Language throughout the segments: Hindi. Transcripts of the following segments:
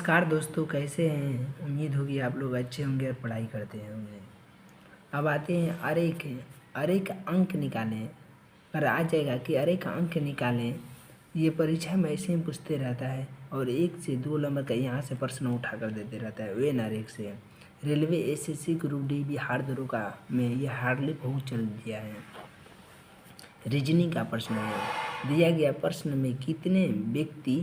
नमस्कार दोस्तों, कैसे हैं। उम्मीद होगी आप लोग अच्छे होंगे और पढ़ाई करते होंगे। अब आते हैं अरे का अंक निकालें। पर आ जाएगा कि अरे का अंक निकालें, ये परीक्षा में ऐसे ही पूछते रहता है और 1 से 2 नंबर का यहाँ से प्रश्न उठा कर देते रहता है। वे नारेक से railway SSC group D Bihar दरोगा में ये हार्डली बहुत चल दिया है। रीजनिंग का प्रश्न है। दिया गया प्रश्न में कितने व्यक्ति,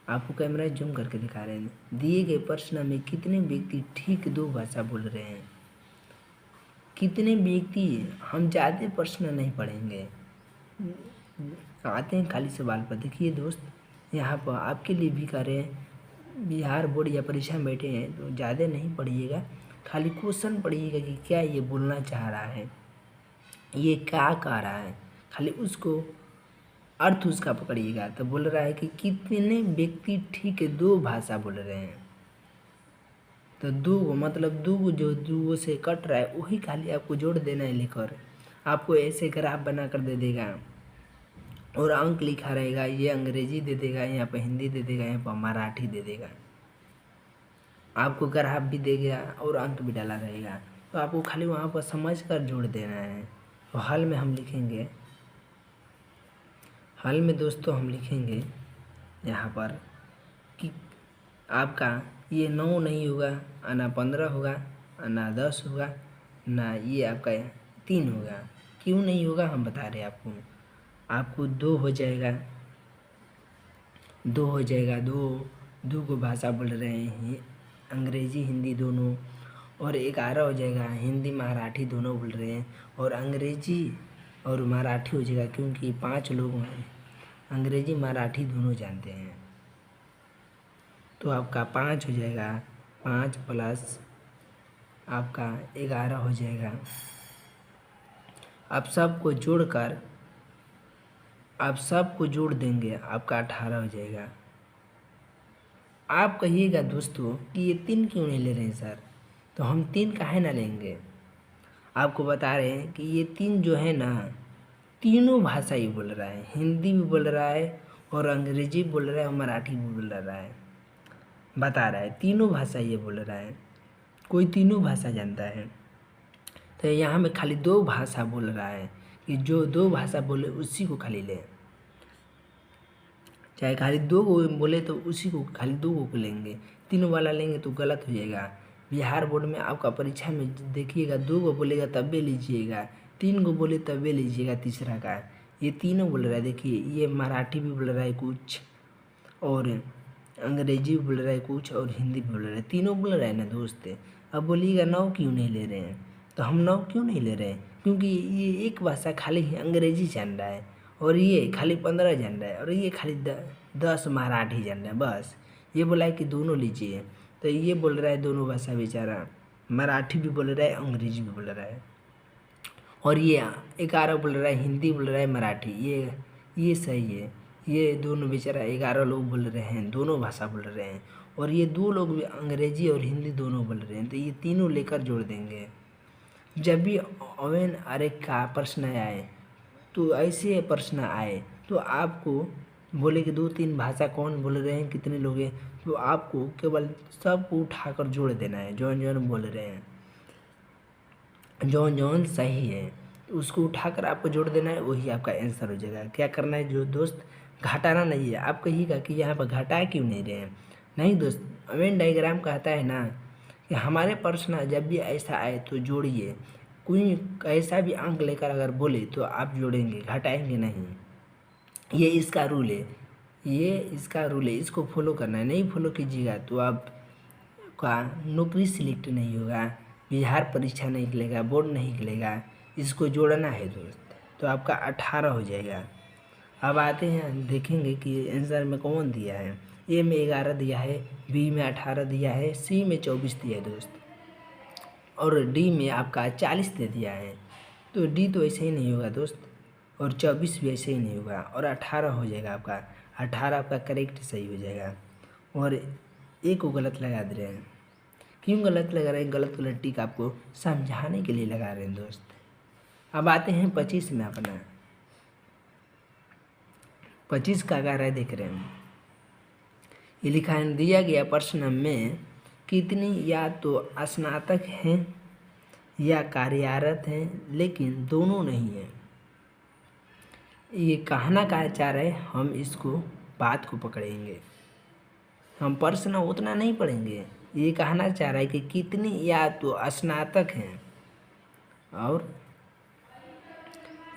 आपको कैमरा जूम करके दिखा रहे हैं, दिए गए प्रश्न में कितने व्यक्ति ठीक 2 भाषा बोल रहे हैं। कितने व्यक्ति, हम ज़्यादा प्रश्न नहीं पढ़ेंगे, आते हैं खाली सवाल पर। देखिए दोस्त, यहाँ पर आपके लिए भी कर रहे हैं। बिहार बोर्ड या परीक्षा में बैठे हैं तो ज़्यादा नहीं पढ़िएगा, खाली क्वेश्चन पढ़िएगा कि क्या ये बोलना चाह रहा है, ये क्या कह रहा है, खाली उसको अर्थ उसका पकड़िएगा। तो बोल रहा है कि कितने व्यक्ति ठीक 2 भाषा बोल रहे हैं। तो 2 मतलब 2 जो 2 से कट रहा है वही खाली आपको जोड़ देना है लिखकर। आपको ऐसे ग्राफ बना कर दे देगा और अंक लिखा रहेगा। ये अंग्रेजी दे देगा, यहाँ पर हिंदी दे देगा, यहाँ पर मराठी दे देगा। आपको ग्राफ भी देगा और अंक भी डाला रहेगा। तो आपको खाली वहाँ पर समझ कर जोड़ देना है। तो हल में हम लिखेंगे, हल में दोस्तों हम लिखेंगे यहाँ पर कि आपका ये 9 नहीं होगा, ना 15 होगा, ना 10 होगा, ना ये आपका 3 होगा। क्यों नहीं होगा हम बता रहे हैं आपको 2 हो जाएगा, 2 हो जाएगा। 2 को भाषा बोल रहे हैं, अंग्रेजी हिंदी दोनों। और 11 हो जाएगा, हिंदी मराठी दोनों बोल रहे हैं। और अंग्रेजी और मराठी हो जाएगा क्योंकि 5 लोग हैं, अंग्रेजी मराठी दोनों जानते हैं। तो आपका 5 हो जाएगा, 5 प्लस आपका 11 हो जाएगा। आप सबको जोड़ देंगे, आपका 18 हो जाएगा। आप कहिएगा दोस्तों कि ये 3 क्यों नहीं ले रहे हैं सर, तो हम 3 काहे ना लेंगे। आपको बता रहे हैं कि ये 3 जो है ना, तीनों भाषा ही बोल रहा है, हिंदी भी बोल रहा है और अंग्रेजी भी बोल रहा है और मराठी भी बोल रहा है। बता रहा है तीनों भाषा ये बोल रहा है, कोई तीनों भाषा जानता है। तो यहाँ में खाली 2 भाषा बोल रहा है कि जो 2 भाषा बोले उसी को खाली ले, चाहे खाली 2 को बोले तो उसी को खाली 2 को लेंगे। तीनों वाला लेंगे तो गलत हो जाएगा। बिहार बोर्ड में आपका परीक्षा में देखिएगा 2 को बोलेगा तब भी लीजिएगा, 3 को बोले तब भी लीजिएगा तीसरा का। ये तीनों बोल रहा है। देखिए ये मराठी भी बोल रहा है कुछ, और अंग्रेजी भी बोल रहा है कुछ, और हिंदी भी बोल रहा है, तीनों बोल रहा है ना दोस्त। अब बोलिएगा 9 क्यों नहीं ले रहे हैं, तो हम 9 क्यों नहीं ले रहे हैं क्योंकि ये एक भाषा खाली अंग्रेजी जान रहा है और ये खाली 15 जान रहा है और ये खाली 10 मराठी जान रहा है। बस ये बोला है कि दोनों लीजिए, तो ये बोल रहा है दोनों भाषा बेचारा, मराठी भी बोल रहा है अंग्रेजी भी बोल रहा है। और ये 11 बोल रहा है, हिंदी बोल रहा है, मराठी। ये सही है। ये दोनों बेचारा 11 लोग बोल रहे हैं, दोनों भाषा बोल रहे हैं। और ये 2 लोग भी अंग्रेजी और हिंदी दोनों बोल रहे हैं, तो ये तीनों लेकर जोड़ देंगे। जब भी ओवेन अरे का प्रश्न आए तो ऐसे प्रश्न आए तो आपको बोले कि 2-3 भाषा कौन बोल रहे हैं, कितने लोग हैं, तो आपको केवल सबको उठाकर जोड़ देना है। जौन जौन बोल रहे हैं, जौन जौन सही है उसको उठाकर आपको जोड़ देना है, वही आपका आंसर हो जाएगा। क्या करना है जो दोस्त, घटाना नहीं है। आप कहिएगा कि यहाँ पर घटा क्यों नहीं रहे हैं, नहीं दोस्त, वेन डायग्राम कहता है ना कि हमारे प्रश्न जब भी ऐसा आए तो जोड़िए। कोई ऐसा भी अंक लेकर अगर बोले तो आप जोड़ेंगे, घटाएंगे नहीं। ये इसका रूल है, इसको फॉलो करना है। नहीं फॉलो कीजिएगा तो आप का नौकरी सिलेक्ट नहीं होगा, बिहार परीक्षा नहीं निकलेगा, बोर्ड नहीं निकलेगा। इसको जोड़ना है दोस्त, तो आपका 18 हो जाएगा। अब आते हैं, देखेंगे कि आंसर में कौन दिया है। ए में 11 दिया है, बी में 18 दिया है, सी में 24 दिया है दोस्त, और डी में आपका 40 दे दिया है। तो डी तो ऐसे ही नहीं होगा दोस्त, और 24 भी ऐसे ही नहीं होगा, और 18 हो जाएगा आपका। 18 आपका करेक्ट सही हो जाएगा। और ए को गलत लगा दे रहे हैं। क्यों गलत लगा रहे हैं, गलत टिक आपको समझाने के लिए लगा रहे हैं दोस्त। अब आते हैं 25 में अपना। 25 का क्या रहा है देख रहे हैं, ये लिखा है दिया गया प्रश्न में कितनी या तो स्नातक हैं या कार्यरत हैं लेकिन दोनों नहीं हैं। ये कहना क्या चाह रहे हैं, हम इसको बात को पकड़ेंगे, हम प्रश्न उतना नहीं पढ़ेंगे। ये कहना चाह रहा है कि कितनी या तो स्नातक हैं और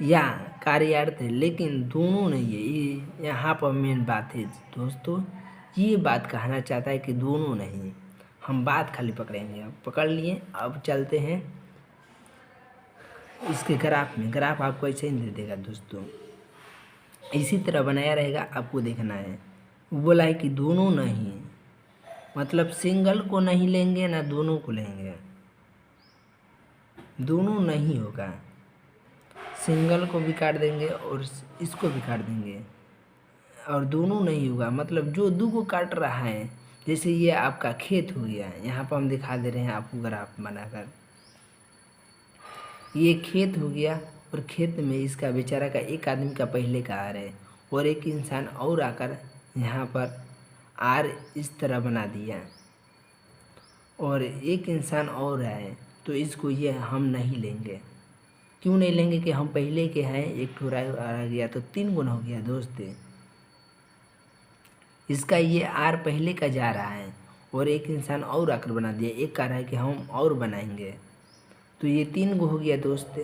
या कार्यरत है लेकिन दोनों नहीं है। ये यहाँ पर मेन बात है दोस्तों, ये बात कहना चाहता है कि दोनों नहीं। हम बात खाली पकड़ेंगे, अब पकड़ लिए। अब चलते हैं इसके ग्राफ में। ग्राफ आपको ऐसे ही दे देगा दोस्तों, इसी तरह बनाया रहेगा, आपको देखना है। बोला है कि दोनों नहीं, मतलब सिंगल को नहीं लेंगे ना दोनों को लेंगे, दोनों नहीं होगा। सिंगल को भी काट देंगे और इसको भी काट देंगे और दोनों नहीं होगा। मतलब जो दो को काट रहा है, जैसे ये आपका खेत हो गया, यहाँ पर हम दिखा दे रहे हैं आपको ग्राफ बनाकर। ये खेत हो गया और खेत में इसका बेचारा का एक आदमी का पहले का आर है और एक इंसान और आकर यहाँ पर आर इस तरह बना दिया और एक इंसान और है, तो इसको ये हम नहीं लेंगे। क्यों नहीं लेंगे कि हम पहले के हैं, एक ठोरा आ गया तो 3 गुना हो गया दोस्त। इसका ये आर पहले का जा रहा है और एक इंसान और आकर बना दिया, एक कह रहा है कि हम और बनाएंगे, तो ये 3 गो हो गया दोस्त।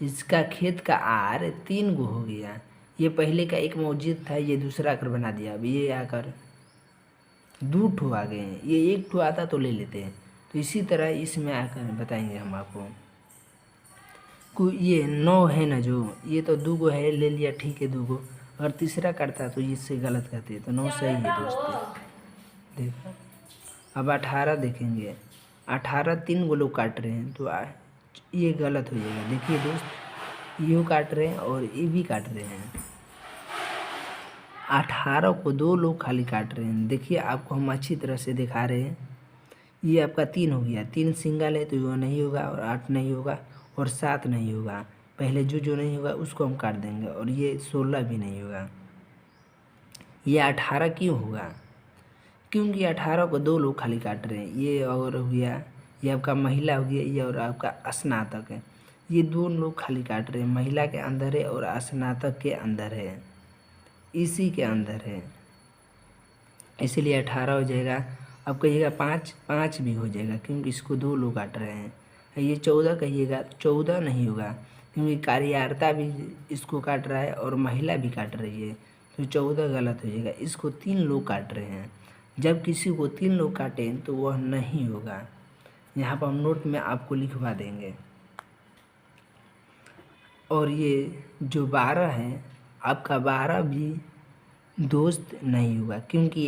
इसका खेत का आर 3 गो हो गया। ये पहले का एक मौजूद था, ये दूसरा आकर बना दिया। अब ये आकर 2 ठो आ गए हैं, ये 1 ठो आता तो ले लेते हैं। तो इसी तरह इसमें आकर बताएंगे हम आपको। ये 9 है ना, जो ये तो 2 गो है, ले लिया, ठीक है 2 गो। अगर तीसरा करता तो इससे गलत करते, तो 9 सही है दोस्तों। देखो अब 18 देखेंगे, 18 3 गो लोग काट रहे हैं, तो ये गलत हो जाएगा। देखिए दोस्त, ये काट रहे हैं और ये भी काट रहे हैं। 18 को 2 लोग खाली काट रहे हैं। देखिए आपको हम अच्छी तरह से दिखा रहे हैं। ये आपका 3 हो गया, 3 सिंगल है तो वो नहीं होगा, और 8 नहीं होगा और 7 नहीं होगा। पहले जो नहीं होगा उसको हम काट देंगे, और ये 16 भी नहीं होगा। ये 18 क्यों होगा? क्योंकि 18 को 2 लोग खाली काट रहे हैं। ये और हो गया, ये आपका महिला हो गया, ये और आपका स्नातक है। ये 2 लोग खाली काट रहे हैं, महिला के अंदर है और स्नातक के अंदर है, इसी के अंदर है, इसीलिए 18 हो जाएगा। अब कहिएगा 5 भी हो जाएगा, क्योंकि इसको 2 लोग काट रहे हैं। ये 14 कहिएगा, 14 नहीं होगा, क्योंकि कार्यकर्ता भी इसको काट रहा है और महिला भी काट रही है, तो 14 गलत हो जाएगा। इसको 3 लोग काट रहे हैं। जब किसी को 3 लोग काटें तो वह नहीं होगा। यहाँ पर हम नोट में आपको लिखवा देंगे। और ये जो 12 है, आपका 12 भी दोस्त नहीं होगा, क्योंकि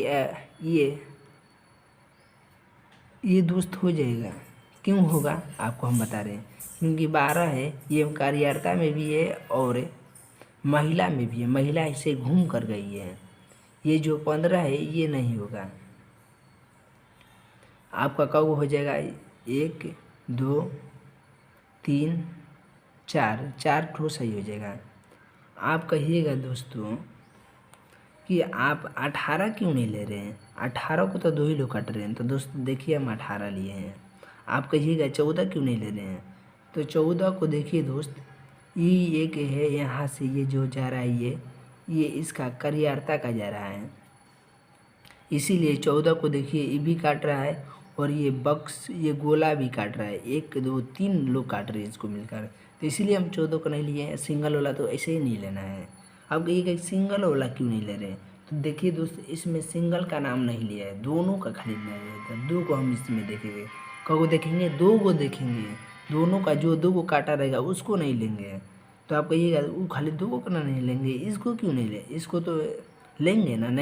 ये दोस्त हो जाएगा। क्यों होगा आपको हम बता रहे हैं, क्योंकि 12 है, ये कार्यकर्ता में भी है और महिला में भी है। महिला इसे घूम कर गई है। ये जो 15 है ये नहीं होगा। आपका कब हो जाएगा? 1 2 3 4 ठो सही हो जाएगा। आप कहिएगा दोस्तों कि आप 18 क्यों नहीं ले रहे हैं? 18 को तो 2 ही लोग काट रहे हैं, तो दोस्तों देखिए हम 18 लिए हैं। आप कहिएगा 14 क्यों नहीं ले रहे हैं? तो 14 को देखिए दोस्त, ये एक है, यहाँ से ये जो जा रहा है ये इसका कार्यकर्ता का जा रहा है, इसीलिए 14 को देखिए ये भी काट रहा है और ये बक्स, ये गोला भी काट रहा है। 1 2 3 लोग काट रहे हैं इसको मिलकर, तो इसीलिए हम 14 को नहीं लिए हैं। सिंगल वाला तो ऐसे ही नहीं लेना है। अब एक सिंगल वाला क्यों नहीं ले रहे हैं? तो देखिए दोस्त, इसमें सिंगल का नाम नहीं लिया है, दोनों का खाली लिया है। 2 को हम इसमें देखेंगे, कब देखेंगे? 2 को देखेंगे। दोनों का जो 2 को काटा रहेगा उसको नहीं लेंगे। तो आप कहिएगा वो खाली 2 को करना नहीं लेंगे, इसको क्यों नहीं ले? इसको तो लेंगे ना, नहीं।